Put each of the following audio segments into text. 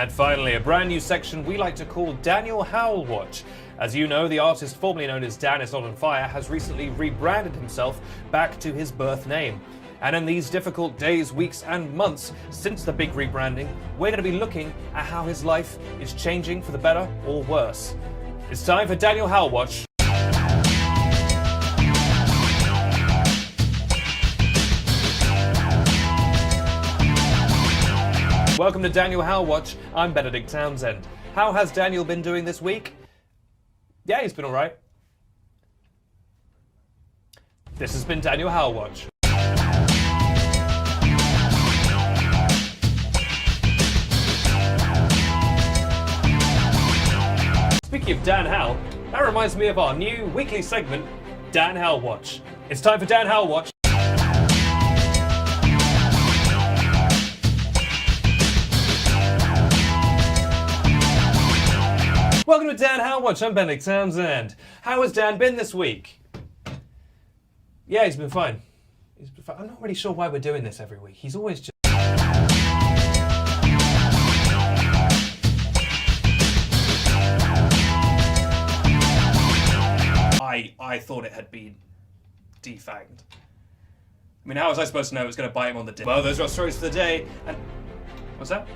And finally, a brand new section we like to call Daniel Howell Watch. As you know, the artist formerly known as Dan Is Not On Fire has recently rebranded himself back to his birth name. And in these difficult days, weeks and months since the big rebranding, we're going to be looking at how his life is changing for the better or worse. It's time for Daniel Howell Watch. Welcome to Daniel Howell Watch. I'm Benedict Townsend. How has Daniel been doing this week? Yeah, he's been all right. This has been Daniel Howell Watch. Speaking of Dan Howell, that reminds me of our new weekly segment, Dan Howell Watch. It's time for Dan Howell Watch. Welcome to Dan Howell Watch. I'm Benedict Townsend. How has Dan been this week? Yeah, he's been fine. I'm not really sure why we're doing this every week. He's always just... I thought it had been defanged. I mean, how was I supposed to know it was going to bite him on the dick? Well, those are our stories for the day. And what's that?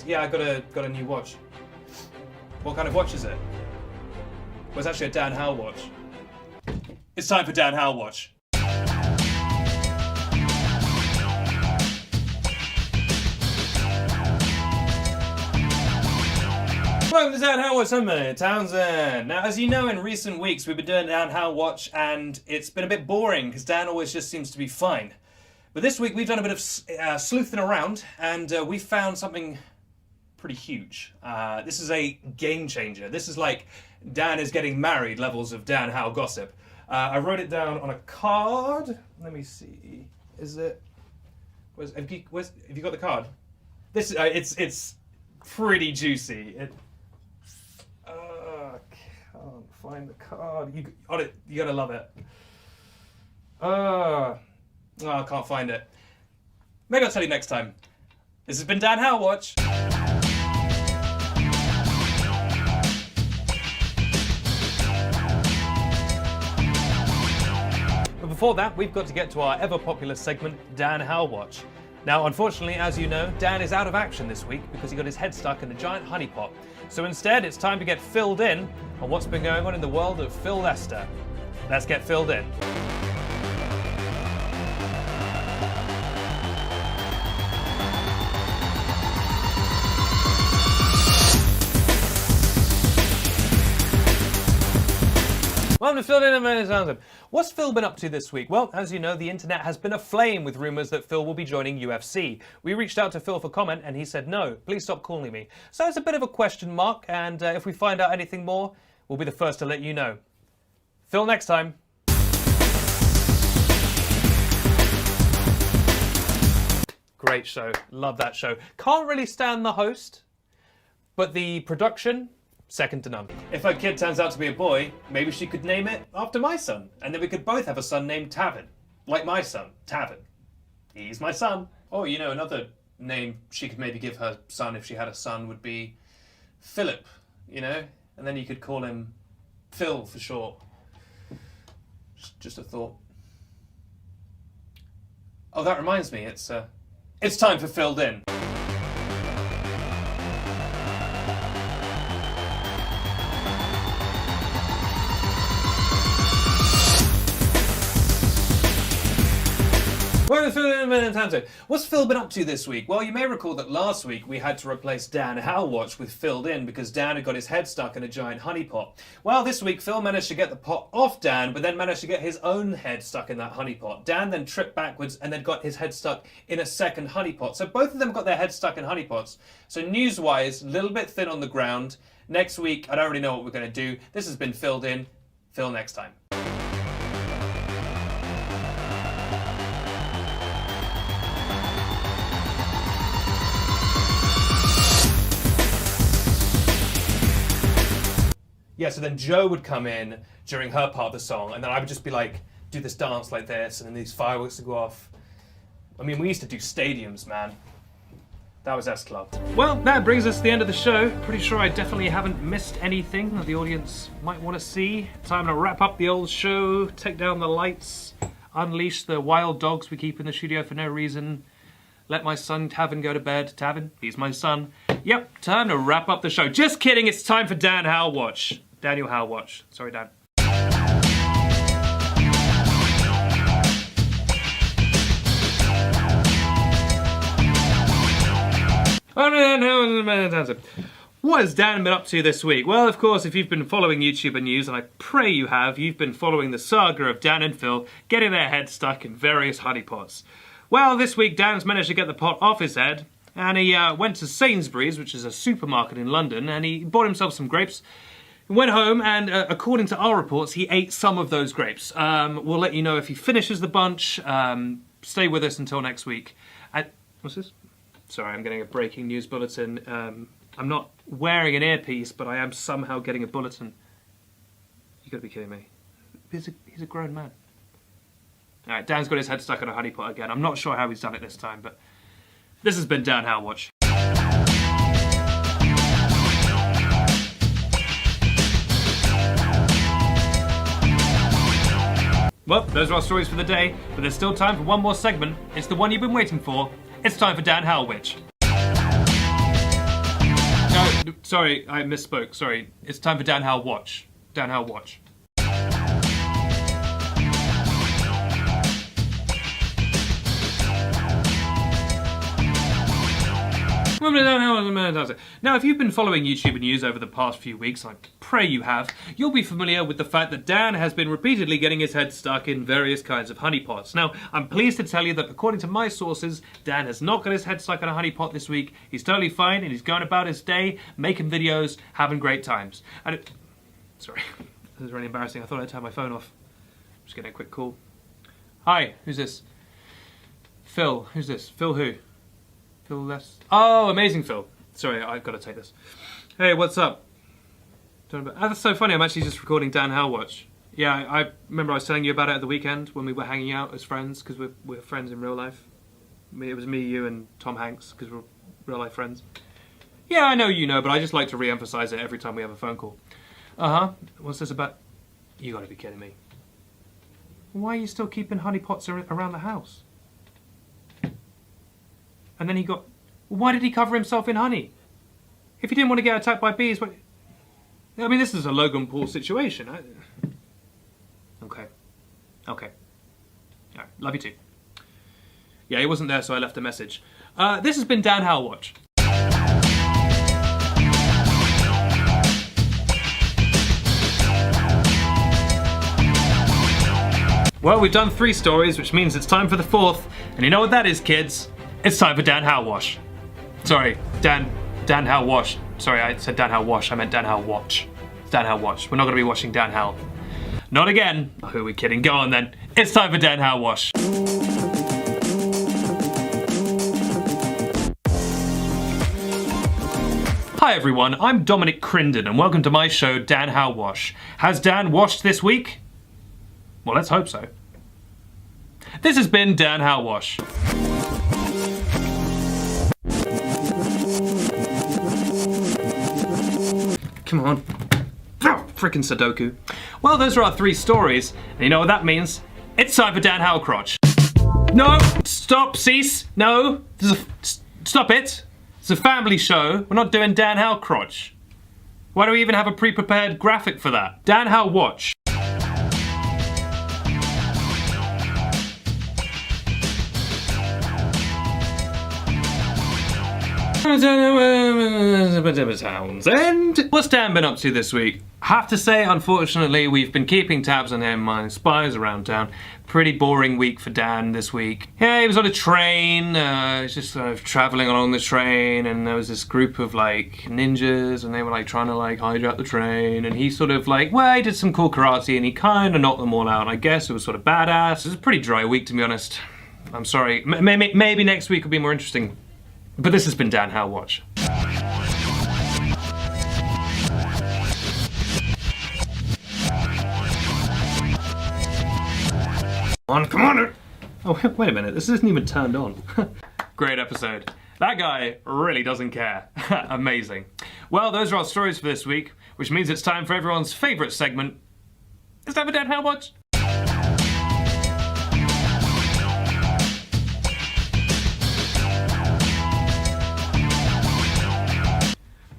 Yeah, I got a new watch. What kind of watch is it? Well, it's actually a Dan Howell watch. It's time for Dan Howell Watch. Welcome to Dan Howell Watch. I'm Benedict Townsend. Now, as you know, in recent weeks we've been doing Dan Howell Watch, and it's been a bit boring because Dan always just seems to be fine. But this week we've done a bit of sleuthing around, and we found something pretty huge. This is a game changer. This is like Dan is getting married levels of Dan Howell gossip. I wrote it down on a card. Let me see. Is it? Have you got the card? This it's pretty juicy. Can't find the card. You gotta love it. I can't find it. Maybe I'll tell you next time. This has been Dan Howell Watch. But before that, we've got to get to our ever-popular segment, Dan Howell Watch. Now, unfortunately, as you know, Dan is out of action this week because he got his head stuck in a giant honeypot. So instead, it's time to get filled in on what's been going on in the world of Phil Lester. Let's get filled in. Welcome to Phil in a Minute Townsend. What's Phil been up to this week? Well, as you know, the internet has been aflame with rumours that Phil will be joining UFC. We reached out to Phil for comment and he said, no, please stop calling me. So it's a bit of a question mark, and if we find out anything more, we'll be the first to let you know. Phil next time. Great show. Love that show. Can't really stand the host, but the production, second to none. If her kid turns out to be a boy, maybe she could name it after my son, and then we could both have a son named Tavin. Like my son, Tavin. He's my son. Or, you know, another name she could maybe give her son if she had a son would be Philip, you know? And then you could call him Phil for short. Just a thought. Oh, that reminds me, it's time for Filled In. Welcome to Phil in a Minute Townsend. What's Phil been up to this week? Well, you may recall that last week we had to replace Dan Howell Watch with Filled In because Dan had got his head stuck in a giant honeypot. Well, this week Phil managed to get the pot off Dan, but then managed to get his own head stuck in that honeypot. Dan then tripped backwards and then got his head stuck in a second honeypot. So both of them got their heads stuck in honeypots. So news-wise, a little bit thin on the ground. Next week, I don't really know what we're going to do. This has been Filled In. Phil next time. Yeah, so then Jo would come in during her part of the song, and then I would just be like, do this dance like this, and then these fireworks would go off. I mean, we used to do stadiums, man. That was S Club. Well, that brings us to the end of the show. Pretty sure I definitely haven't missed anything that the audience might want to see. Time to wrap up the old show, take down the lights, unleash the wild dogs we keep in the studio for no reason, let my son Tavin go to bed. Tavin, he's my son. Yep, time to wrap up the show. Just kidding, it's time for Dan Howell Watch. Daniel Howell Watch. Sorry, Dan. What has Dan been up to this week? Well, of course, if you've been following YouTuber news, and I pray you have, you've been following the saga of Dan and Phil getting their heads stuck in various honeypots. Well, this week Dan's managed to get the pot off his head, and he went to Sainsbury's, which is a supermarket in London, and he bought himself some grapes, went home, and according to our reports, he ate some of those grapes. We'll let you know if he finishes the bunch. Stay with us until next week. What's this? Sorry, I'm getting a breaking news bulletin. I'm not wearing an earpiece, but I am somehow getting a bulletin. You gotta be kidding me. He's a grown man. Alright, Dan's got his head stuck in a honeypot again. I'm not sure how he's done it this time, but this has been Dan Howell Watch. Well, those are our stories for the day, but there's still time for one more segment. It's the one you've been waiting for. It's time for Dan Howell Watch. No, sorry, I misspoke. Sorry, it's time for Dan Howell Watch. Dan Howell Watch. Now, if you've been following YouTuber news over the past few weeks, I pray you have, you'll be familiar with the fact that Dan has been repeatedly getting his head stuck in various kinds of honeypots. Now, I'm pleased to tell you that according to my sources, Dan has not got his head stuck in a honeypot this week. He's totally fine and he's going about his day, making videos, having great times. Sorry, this is really embarrassing. I thought I'd turn my phone off. Just getting a quick call. Hi, who's this? Phil, who's this? Phil who? Phil less. Oh, amazing Phil. Sorry, I've got to take this. Hey, what's up? That's so funny, I'm actually just recording Dan Howell Watch. Yeah, I remember I was telling you about it at the weekend when we were hanging out as friends, because we're friends in real life. It was me, you, and Tom Hanks, because we're real life friends. Yeah, I know you know, but I just like to re-emphasize it every time we have a phone call. Uh-huh. What's this about? You gotta be kidding me. Why are you still keeping honeypots around the house? And then he got... Why did he cover himself in honey? If he didn't want to get attacked by bees, what... I mean, this is a Logan Paul situation. Okay. Okay. All right. Love you too. Yeah, he wasn't there, so I left a message. This has been Dan Howell Watch. Well, we've done 3 stories, which means it's time for the 4th. And you know what that is, kids? It's time for Dan Howell Watch. Sorry, Dan Howell Watch. Sorry, I said Dan Howell Watch. I meant Dan Howell Watch. It's Dan Howell Watch. We're not going to be watching Dan Howell. Not again. Oh, who are we kidding? Go on then. It's time for Dan Howell Watch. Hi everyone, I'm Dominic Crinden and welcome to my show Dan Howell Watch. Has Dan washed this week? Well, let's hope so. This has been Dan Howell Watch. Come on. Frickin' Sudoku. Well, those are our 3 stories, and you know what that means? It's time for Dan Howell Crotch. No! Stop! Cease! No! Stop it! It's a family show. We're not doing Dan Howell Crotch. Why do we even have a pre-prepared graphic for that? Dan Howell Watch. And what's Dan been up to this week? I have to say, unfortunately, we've been keeping tabs on him, my spies around town. Pretty boring week for Dan this week. Yeah, he was on a train, he's just sort of traveling along the train, and there was this group of like ninjas, and they were like trying to like hijack the train, and he sort of like, well, he did some cool karate, and he kind of knocked them all out. I guess it was sort of badass. It was a pretty dry week, to be honest. I'm sorry. Maybe next week will be more interesting. But this has been Dan Howell Watch. Come on! Oh, wait a minute, this isn't even turned on. Great episode. That guy really doesn't care. Amazing. Well, those are our stories for this week, which means it's time for everyone's favourite segment. It's time for Dan Howell Watch.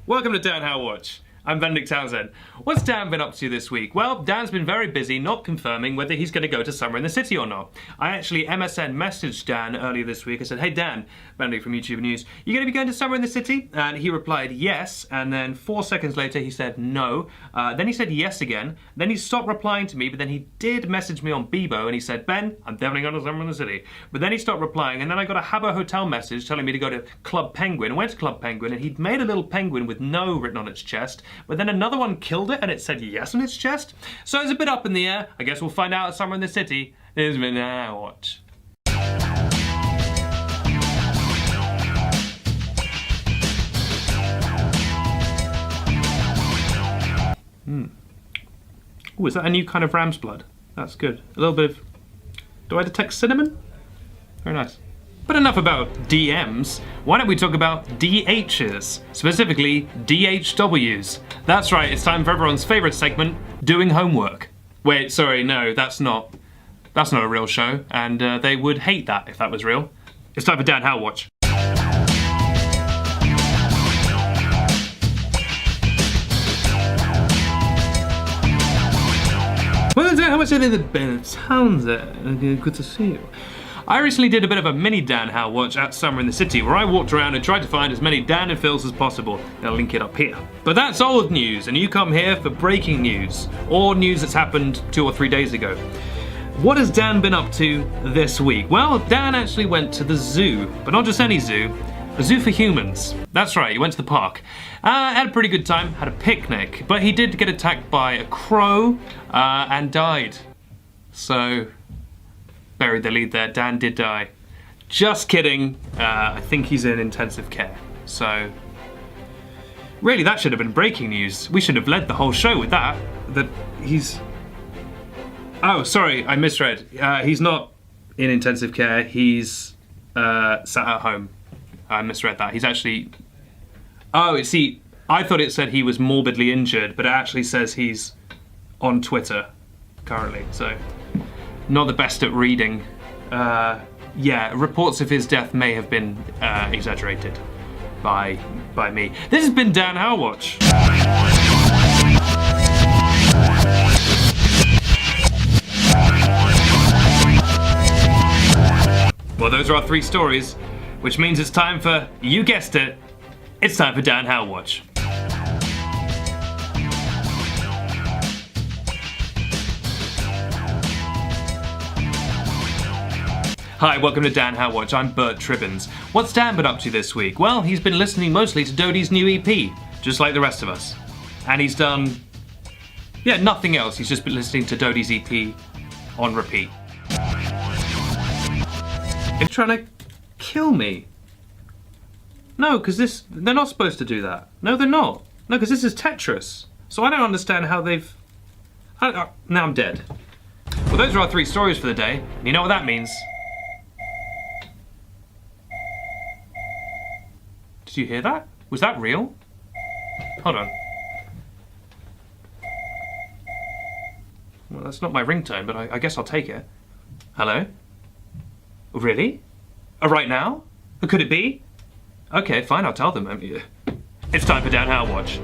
Welcome to Dan Howell Watch. I'm Benedict Townsend. What's Dan been up to this week? Well, Dan's been very busy not confirming whether he's going to go to Summer in the City or not. I actually MSN messaged Dan earlier this week. I said, hey Dan, Benedict from YouTube News, you going to be going to Summer in the City? And he replied yes, and then 4 seconds later he said no. Then he said yes again. Then he stopped replying to me, but then he did message me on Bebo and he said, Ben, I'm definitely going to Summer in the City. But then he stopped replying, and then I got a Habbo Hotel message telling me to go to Club Penguin. I went to Club Penguin and he'd made a little penguin with no written on its chest, but then another one killed it and it said yes on its chest. So it's a bit up in the air. I guess we'll find out at Summer in the City. This has been Dan Howell Watch. Oh, is that a new kind of ram's blood? That's good. A little bit of... Do I detect cinnamon? Very nice. But enough about DMs. Why don't we talk about DHs, specifically DHWs? That's right, it's time for everyone's favourite segment, doing homework. Wait, sorry, no, that's not a real show, and they would hate that if that was real. It's time for Dan Howell Watch. Well, Dan, how much are they the Benedict Townsend? Good to see you. I recently did a bit of a mini Dan Howell Watch at Summer in the City, where I walked around and tried to find as many Dan and Phils as possible. I'll link it up here. But that's old news, and you come here for breaking news, or news that's happened 2 or 3 days ago. What has Dan been up to this week? Well, Dan actually went to the zoo, but not just any zoo, a zoo for humans. That's right, he went to the park. Had a pretty good time, had a picnic, but he did get attacked by a crow and died. So... buried the lead there. Dan did die. Just kidding. I think he's in intensive care. So, really, that should have been breaking news. We should have led the whole show with that. That he's... Oh, sorry, I misread. He's not in intensive care. He's sat at home. I misread that. He's actually... Oh, see, I thought it said he was morbidly injured, but it actually says he's on Twitter currently, so... Not the best at reading. Yeah, reports of his death may have been exaggerated by me. This has been Dan Howell Watch. Well, those are our 3 stories, which means it's time for, you guessed it, it's time for Dan Howell Watch. Hi, welcome to Dan Howell Watch. I'm Bert Tribbins. What's Dan been up to this week? Well, he's been listening mostly to Dodie's new EP, just like the rest of us. And he's done, yeah, nothing else. He's just been listening to Dodie's EP on repeat. They're trying to kill me. No, because they're not supposed to do that. No, they're not. No, because this is Tetris. So I don't understand how they've... now I'm dead. Well, those are our 3 stories for the day. And you know what that means. Did you hear that? Was that real? Hold on. Well, that's not my ringtone, but I guess I'll take it. Hello? Really? Right now? Could it be? Okay, fine, I'll tell them. It's time for Dan Howell Watch.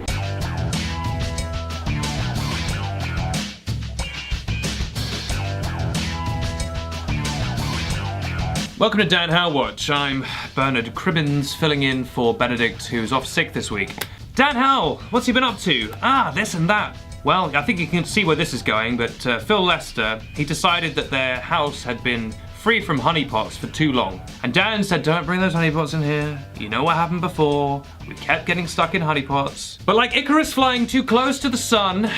Welcome to Dan Howell Watch. I'm Bernard Cribbins, filling in for Benedict, who's off sick this week. Dan Howell, what's he been up to? This and that. Well, I think you can see where this is going, but Phil Lester, he decided that their house had been free from honeypots for too long. And Dan said, don't bring those honeypots in here. You know what happened before. We kept getting stuck in honeypots. But like Icarus flying too close to the sun,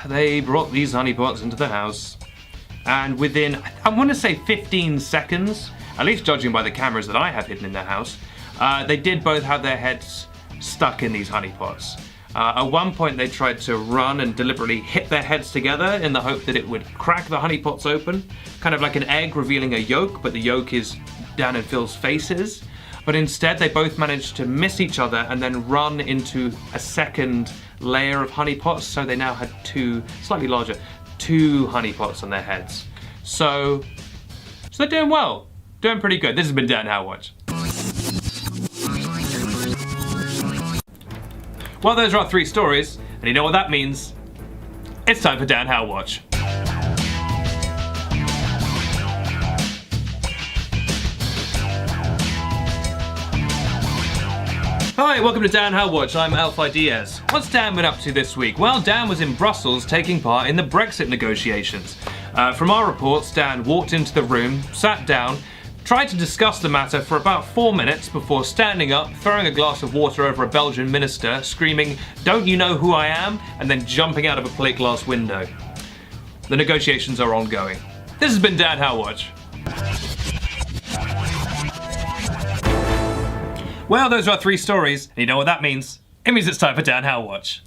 they brought these honeypots into the house. And within, I want to say 15 seconds, at least judging by the cameras that I have hidden in their house, they did both have their heads stuck in these honeypots. At one point they tried to run and deliberately hit their heads together in the hope that it would crack the honeypots open, kind of like an egg revealing a yolk, but the yolk is Dan and Phil's faces. but instead they both managed to miss each other and then run into a second layer of honeypots, so they now had two, slightly larger, two honeypots on their heads. So they're doing well, doing pretty good. This has been Dan Howell Watch. Well, those are our 3 stories, and you know what that means. It's time for Dan Howell Watch. Hi, welcome to Dan Howell Watch. I'm Alpha Diaz. What's Dan been up to this week? Well, Dan was in Brussels taking part in the Brexit negotiations. From our reports, Dan walked into the room, sat down, tried to discuss the matter for about 4 minutes before standing up, throwing a glass of water over a Belgian minister, screaming, "Don't you know who I am?" and then jumping out of a plate glass window. The negotiations are ongoing. This has been Dan Howell Watch. Well, those are our 3 stories, and you know what that means. It means it's time for Dan Howell Watch.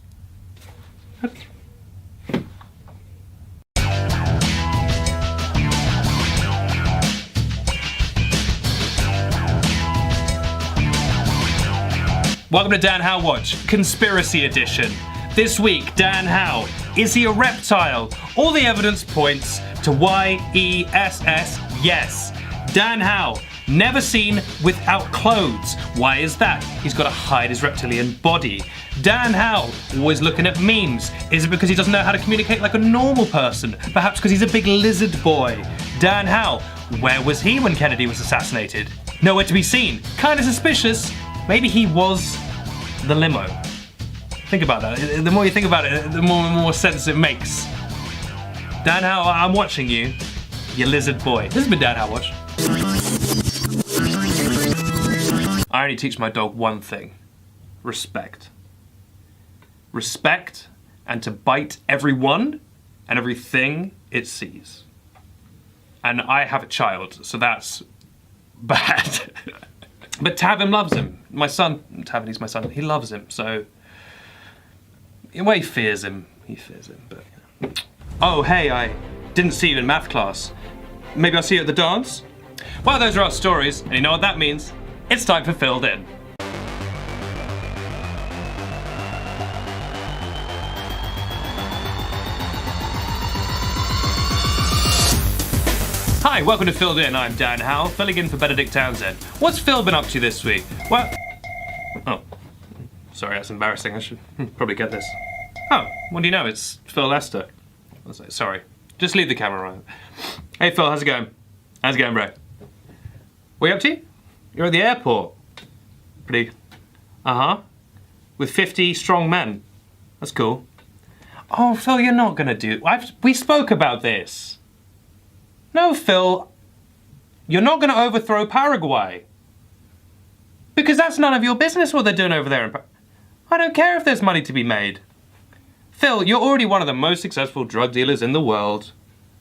Welcome to Dan Howell Watch, Conspiracy Edition. This week, Dan Howell. Is he a reptile? All the evidence points to YESS, yes. Dan Howell, never seen without clothes. Why is that? He's got to hide his reptilian body. Dan Howell, always looking at memes. Is it because he doesn't know how to communicate like a normal person? Perhaps because he's a big lizard boy. Dan Howell, where was he when Kennedy was assassinated? Nowhere to be seen. Kind of suspicious. Maybe he was the limo. Think about that. The more you think about it, the more sense it makes. Dan Howell, I'm watching you. You lizard boy. This has been Dan Howell Watch. I only teach my dog one thing. Respect. Respect, and to bite everyone and everything it sees. And I have a child, so that's bad. But Tavin loves him. My son, Tavin, he's my son, he loves him, so... In a way, he fears him, but... You know. Oh, hey, I didn't see you in math class. Maybe I'll see you at the dance? Well, those are our stories, and you know what that means? It's time for Filled In. Hi, welcome to Filled In. I'm Dan Howell, filling in for Benedict Townsend. What's Phil been up to this week? Well... Oh. Sorry, that's embarrassing. I should probably get this. Oh, what do you know? It's Phil Lester. Sorry. Just leave the camera on. Hey Phil, how's it going? How's it going, bro? What are you up to? You're at the airport. Pretty... Uh-huh. With 50 strong men. That's cool. Oh, Phil, you're not gonna do... We spoke about this. No, Phil, you're not going to overthrow Paraguay. Because that's none of your business what they're doing over there. I don't care if there's money to be made. Phil, you're already one of the most successful drug dealers in the world.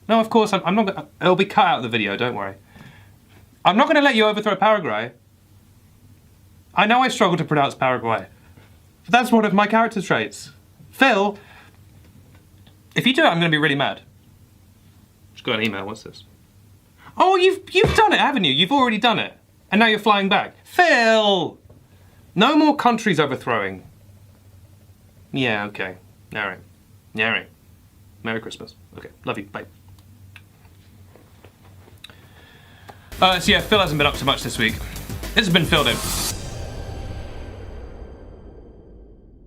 No, of course, I'm not going to... It'll be cut out of the video, don't worry. I'm not going to let you overthrow Paraguay. I know I struggle to pronounce Paraguay. But that's one of my character traits. Phil, if you do it, I'm going to be really mad. Just got an email, what's this? Oh, you've done it, haven't you? You've already done it. And now you're flying back. Phil! No more countries overthrowing. Yeah, okay. Alright. Yeah, alright. Merry Christmas. Okay, love you, bye. So yeah, Phil hasn't been up to much this week. This has been Filled In.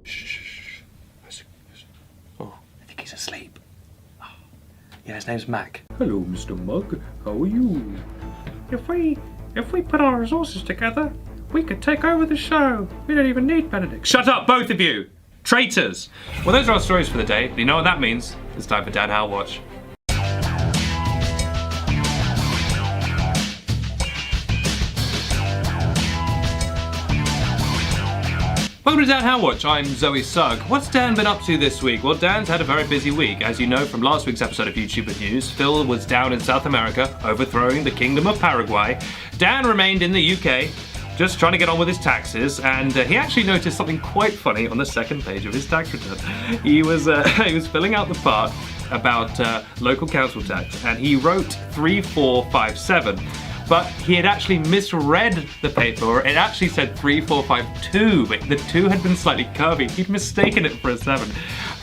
Shh. Oh, I think he's asleep. Yeah, his name's Mac. Hello, Mr. Mug. How are you? If we put our resources together, we could take over the show. We don't even need Benedict. Shut up, both of you! Traitors! Well, those are our stories for the day. You know what that means? It's time for Dan Howell Watch. Welcome to Dan Howell Watch. I'm Zoe Sugg. What's Dan been up to this week? Well, Dan's had a very busy week. As you know from last week's episode of YouTuber News, Phil was down in South America, overthrowing the Kingdom of Paraguay. Dan remained in the UK, just trying to get on with his taxes, and he actually noticed something quite funny on the second page of his tax return. He was filling out the part about local council tax, and he wrote 3457. but he had actually misread the paper. It actually said 3452, but the 2 had been slightly curvy. He'd mistaken it for a 7.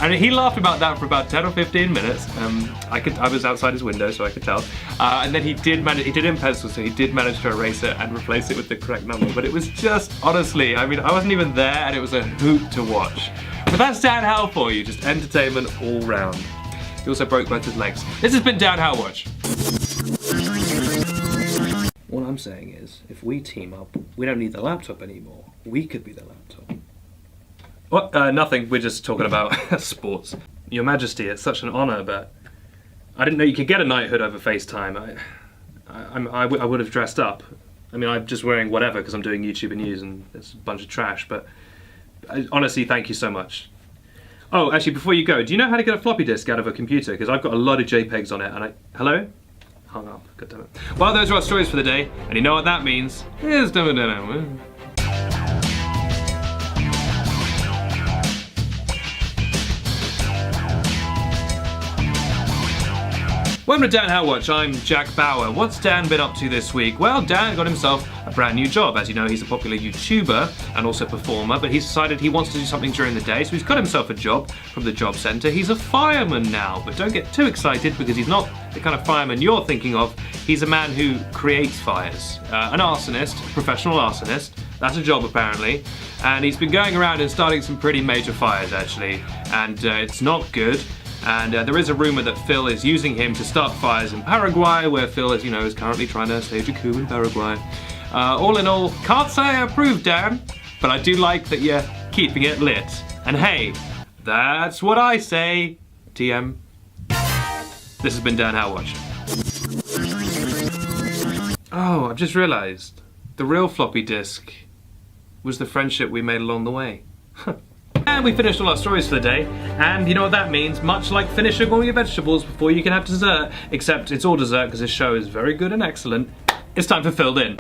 And he laughed about that for about 10 or 15 minutes. I was outside his window, so I could tell. And then he did in pencil, so he did manage to erase it and replace it with the correct number. But it was just, honestly, I mean, I wasn't even there, and it was a hoot to watch. But that's Dan Howell for you, just entertainment all round. He also broke both his legs. This has been Dan Howell Watch. What I'm saying is, if we team up, we don't need the laptop anymore. We could be the laptop. What? Nothing. We're just talking about sports. Your Majesty, it's such an honour, but I didn't know you could get a knighthood over FaceTime. I would have dressed up. I mean, I'm just wearing whatever because I'm doing YouTube and news and it's a bunch of trash, but honestly, thank you so much. Oh, actually, before you go, do you know how to get a floppy disk out of a computer? Because I've got a lot of JPEGs on it, and hello? Hung up. God damn it. Well, those are our stories for the day, and you know what that means. Here's Welcome to Dan Howell Watch, I'm Jack Bauer. What's Dan been up to this week? Well, Dan got himself a brand new job. As you know, he's a popular YouTuber and also performer, but he's decided he wants to do something during the day, so he's got himself a job from the job centre. He's a fireman now, but don't get too excited because he's not the kind of fireman you're thinking of. He's a man who creates fires. An arsonist, professional arsonist. That's a job apparently. And he's been going around and starting some pretty major fires actually, and it's not good. And there is a rumour that Phil is using him to start fires in Paraguay, where Phil, as you know, is currently trying to stage a coup in Paraguay. All in all, can't say I approve, Dan, but I do like that you're keeping it lit. And hey, that's what I say, TM. This has been Dan Howell Watch. Oh, I've just realised, the real floppy disk was the friendship we made along the way. And we finished all our stories for the day, and you know what that means, much like finishing all your vegetables before you can have dessert, except it's all dessert because this show is very good and excellent. It's time for Filled In.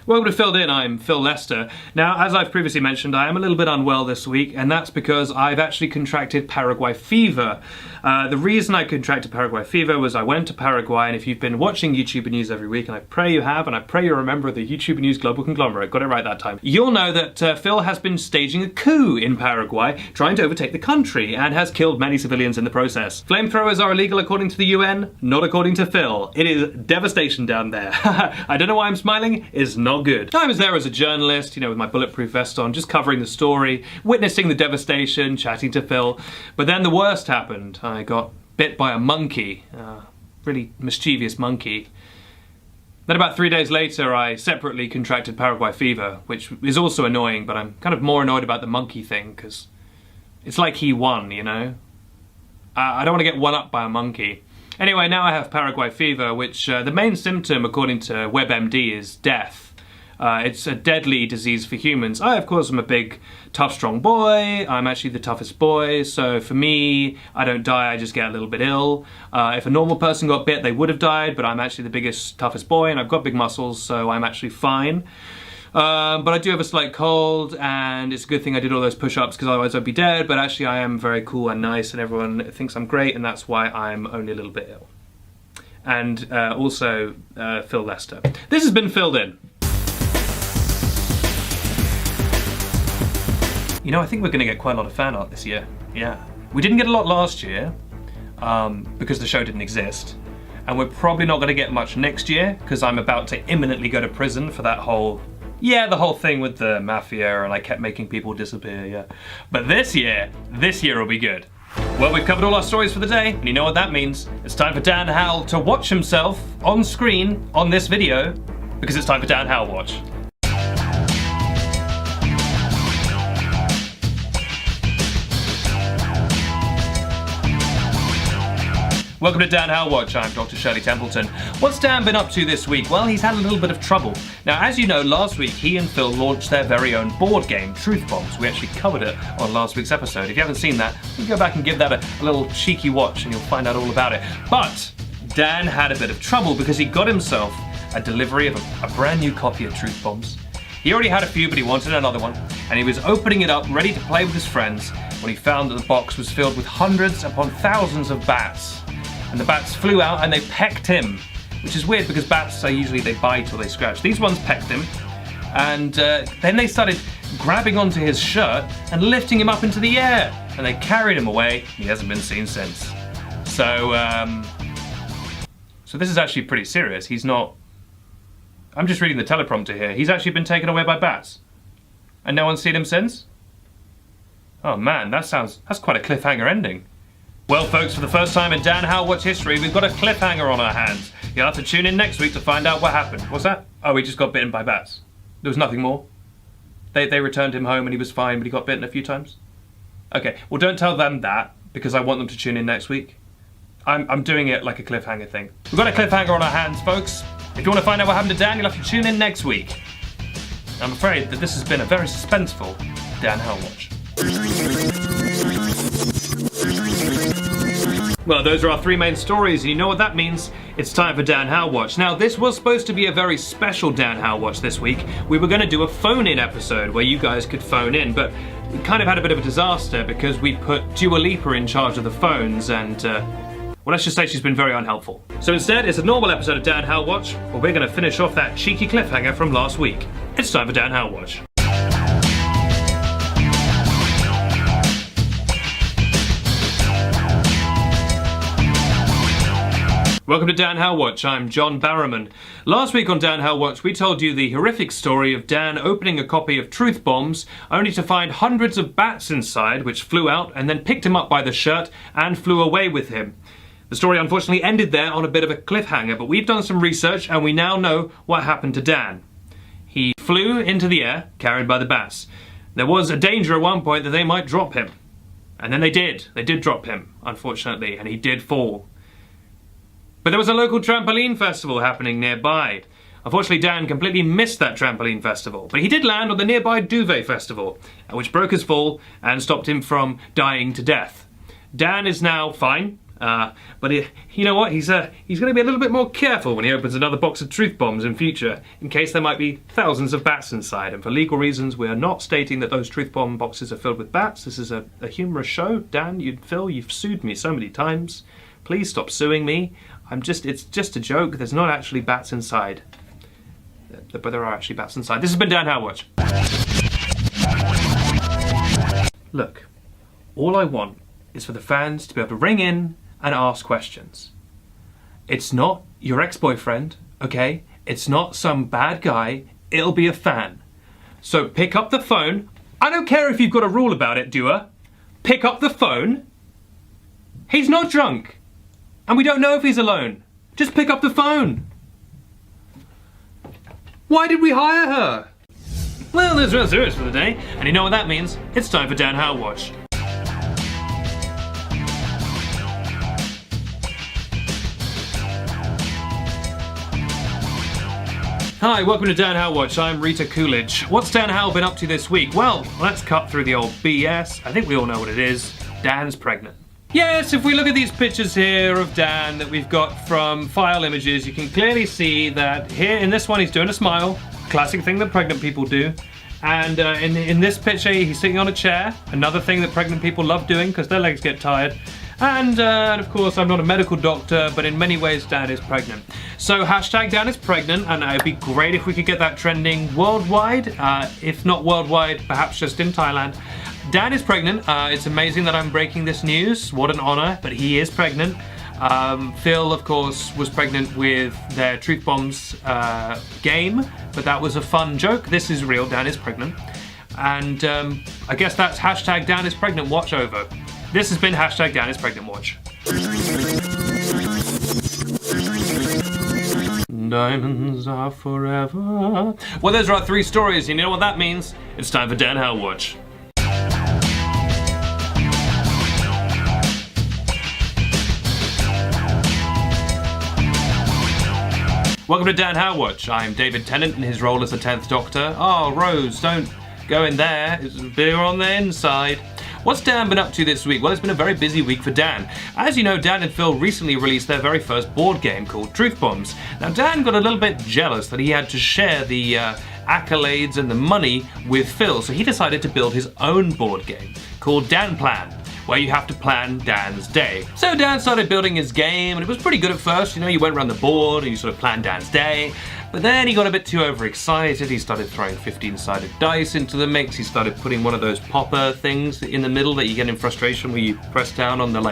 Welcome to Filled In, I'm Phil Lester. Now, as I've previously mentioned, I am a little bit unwell this week, and that's because I've actually contracted Paraguay fever. The reason I contracted Paraguay fever was I went to Paraguay, and if you've been watching YouTube News every week, and I pray you have, and I pray you're a member of the YouTube News Global Conglomerate, got it right that time, you'll know that Phil has been staging a coup in Paraguay, trying to overtake the country, and has killed many civilians in the process. Flamethrowers are illegal according to the UN, not according to Phil. It is devastation down there. I don't know why I'm smiling, it's not good. I was there as a journalist, you know, with my bulletproof vest on, just covering the story, witnessing the devastation, chatting to Phil. But then the worst happened. I got bit by a monkey, a really mischievous monkey. Then about 3 days later, I separately contracted Paraguay fever, which is also annoying, but I'm kind of more annoyed about the monkey thing, because it's like he won, you know? I don't want to get one up by a monkey. Anyway, now I have Paraguay fever, which the main symptom, according to WebMD, is death. It's a deadly disease for humans. I, of course, am a big, tough, strong boy. I'm actually the toughest boy, so for me, I don't die, I just get a little bit ill. If a normal person got bit, they would have died, but I'm actually the biggest, toughest boy, and I've got big muscles, so I'm actually fine. But I do have a slight cold, and it's a good thing I did all those push-ups, because otherwise I'd be dead, but actually I am very cool and nice, and everyone thinks I'm great, and that's why I'm only a little bit ill. And also, Phil Lester. This has been Filled In. You know, I think we're going to get quite a lot of fan art this year. Yeah. We didn't get a lot last year, because the show didn't exist. And we're probably not going to get much next year, because I'm about to imminently go to prison for that whole... Yeah, the whole thing with the mafia, and I kept making people disappear, yeah. But this year will be good. Well, we've covered all our stories for the day, and you know what that means. It's time for Dan Howell to watch himself on screen on this video, because it's time for Dan Howell Watch. Welcome to Dan Howell Watch, I'm Dr. Shirley Templeton. What's Dan been up to this week? Well, he's had a little bit of trouble. Now, as you know, last week he and Phil launched their very own board game, Truth Bombs. We actually covered it on last week's episode. If you haven't seen that, you can go back and give that a little cheeky watch and you'll find out all about it. But Dan had a bit of trouble because he got himself a delivery of a brand new copy of Truth Bombs. He already had a few, but he wanted another one, and he was opening it up, ready to play with his friends, when he found that the box was filled with hundreds upon thousands of bats. And the bats flew out and they pecked him, which is weird because bats are usually they bite or they scratch. These ones pecked him, and then they started grabbing onto his shirt and lifting him up into the air, and they carried him away. He hasn't been seen since. So this is actually pretty serious. He's not. I'm just reading the teleprompter here. He's actually been taken away by bats, and no one's seen him since. Oh man, that's quite a cliffhanger ending. Well, folks, for the first time in Dan Howell Watch history, we've got a cliffhanger on our hands. You'll have to tune in next week to find out what happened. What's that? Oh, he just got bitten by bats. There was nothing more. They returned him home and he was fine, but he got bitten a few times. Okay, well, don't tell them that because I want them to tune in next week. I'm doing it like a cliffhanger thing. We've got a cliffhanger on our hands, folks. If you want to find out what happened to Dan, you'll have to tune in next week. I'm afraid that this has been a very suspenseful Dan Howell Watch. Well, those are our three main stories, and you know what that means. It's time for Dan Howell Watch. Now, this was supposed to be a very special Dan Howell Watch this week. We were going to do a phone-in episode where you guys could phone in, but we kind of had a bit of a disaster because we put Dua Lipa in charge of the phones, and well, let's just say she's been very unhelpful. So instead, it's a normal episode of Dan Howell Watch, where we're going to finish off that cheeky cliffhanger from last week. It's time for Dan Howell Watch. Welcome to Dan Howell Watch, I'm John Barrowman. Last week on Dan Howell Watch we told you the horrific story of Dan opening a copy of Truth Bombs only to find hundreds of bats inside which flew out and then picked him up by the shirt and flew away with him. The story unfortunately ended there on a bit of a cliffhanger, but we've done some research and we now know what happened to Dan. He flew into the air, carried by the bats. There was a danger at one point that they might drop him. And then they did. They did drop him, unfortunately, and he did fall. But there was a local trampoline festival happening nearby. Unfortunately, Dan completely missed that trampoline festival, but he did land on the nearby duvet festival, which broke his fall and stopped him from dying to death. Dan is now fine, but you know what? He's going to be a little bit more careful when he opens another box of Truth Bombs in future, in case there might be thousands of bats inside. And for legal reasons, we are not stating that those Truth Bomb boxes are filled with bats. This is a humorous show. Dan, Phil, you've sued me so many times. Please stop suing me. It's just a joke. There's not actually bats inside. But there are actually bats inside. This has been Dan Howell Watch. Look, all I want is for the fans to be able to ring in and ask questions. It's not your ex-boyfriend, okay? It's not some bad guy. It'll be a fan. So pick up the phone. I don't care if you've got a rule about it, Dua. Pick up the phone. He's not drunk. And we don't know if he's alone. Just pick up the phone. Why did we hire her? Well, that's real serious for the day, and you know what that means? It's time for Dan Howell Watch. Hi, welcome to Dan Howell Watch. I'm Rita Coolidge. What's Dan Howell been up to this week? Well, let's cut through the old BS. I think we all know what it is. Dan's pregnant. Yes, if we look at these pictures here of Dan that we've got from file images, you can clearly see that here in this one he's doing a smile, classic thing that pregnant people do. And in this picture he's sitting on a chair, another thing that pregnant people love doing because their legs get tired. And of course I'm not a medical doctor, but in many ways Dan is pregnant. So hashtag Dan is pregnant, and it'd be great if we could get that trending worldwide, if not worldwide, perhaps just in Thailand. Dan is pregnant. It's amazing that I'm breaking this news. What an honor, but he is pregnant. Phil, of course, was pregnant with their Truth Bombs game, but that was a fun joke. This is real. Dan is pregnant. And I guess that's hashtag Dan is pregnant watch over. This has been hashtag Dan is pregnant watch. Diamonds are forever. Well, those are our three stories. You know what that means? It's time for Dan Howell Watch. Welcome to Dan Howell Watch. I'm David Tennant in his role as the 10th Doctor. Oh, Rose, don't go in there. It's beer on the inside. What's Dan been up to this week? Well, it's been a very busy week for Dan. As you know, Dan and Phil recently released their very first board game called Truth Bombs. Now, Dan got a little bit jealous that he had to share the accolades and the money with Phil, so he decided to build his own board game called Dan Plan, where you have to plan Dan's day. So Dan started building his game, and it was pretty good at first. You know, you went around the board and you sort of planned Dan's day, but then he got a bit too overexcited. He started throwing 15-sided dice into the mix. He started putting one of those popper things in the middle that you get in frustration, where you press down on the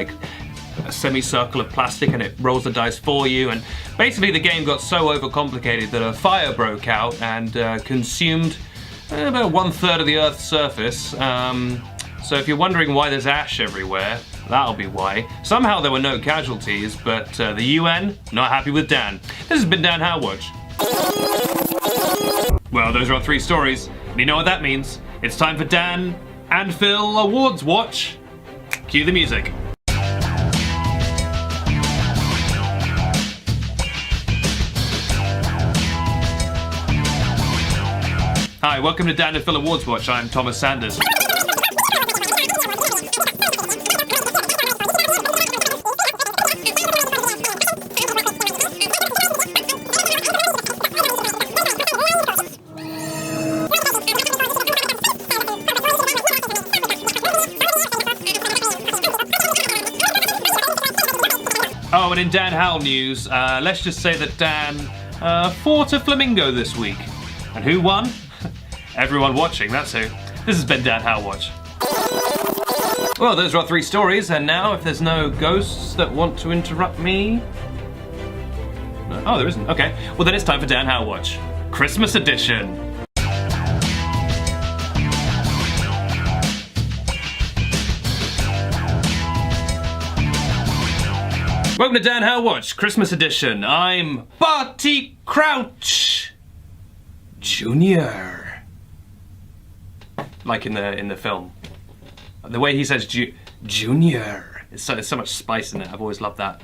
a semicircle of plastic and it rolls the dice for you. And basically the game got so overcomplicated that a fire broke out and consumed about 1/3 of the Earth's surface. So if you're wondering why there's ash everywhere, that'll be why. Somehow there were no casualties, but the UN, not happy with Dan. This has been Dan Howell Watch. Well, those are our 3 stories. And you know what that means. It's time for Dan and Phil Awards Watch. Cue the music. Hi, welcome to Dan and Phil Awards Watch. I'm Thomas Sanders. Oh, and in Dan Howell news, let's just say that Dan fought a flamingo this week. And who won? Everyone watching, that's who. This has been Dan Howell Watch. Well, those are our 3 stories, and now if there's no ghosts that want to interrupt me... Oh, there isn't. Okay. Well, then it's time for Dan Howell Watch. Christmas edition. Welcome to Dan Howell Watch, Christmas edition. I'm Barty Crouch Jr. Like in the film. The way he says Junior. There's so much spice in it. I've always loved that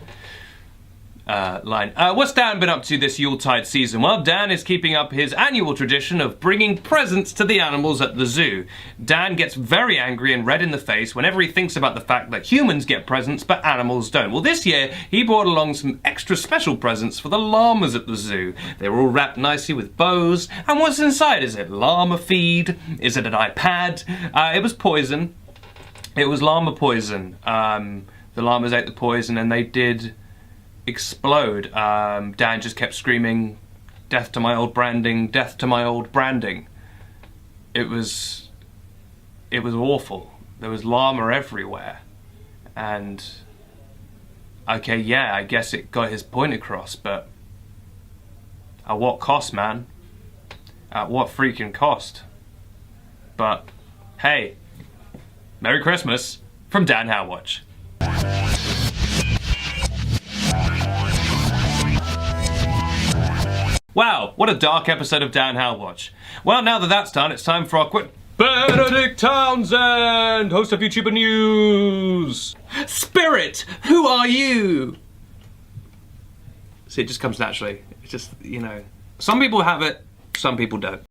line. What's Dan been up to this Yuletide season? Well, Dan is keeping up his annual tradition of bringing presents to the animals at the zoo. Dan gets very angry and red in the face whenever he thinks about the fact that humans get presents but animals don't. Well, this year he brought along some extra special presents for the llamas at the zoo. They were all wrapped nicely with bows. And what's inside? Is it llama feed? Is it an iPad? It was poison. It was llama poison. The llamas ate the poison and they did explode. Dan just kept screaming, "Death to my old branding, death to my old branding." It was awful. There was llama everywhere. And okay, yeah, I guess it got his point across, but at what cost, man? At what freaking cost? But hey, Merry Christmas from Dan Howell Watch. Wow, what a dark episode of Dan Howell Watch. Well, now that that's done, it's time for our quick... Benedict Townsend, host of YouTuber News. Spirit, who are you? See, it just comes naturally. It's just, you know, some people have it, some people don't.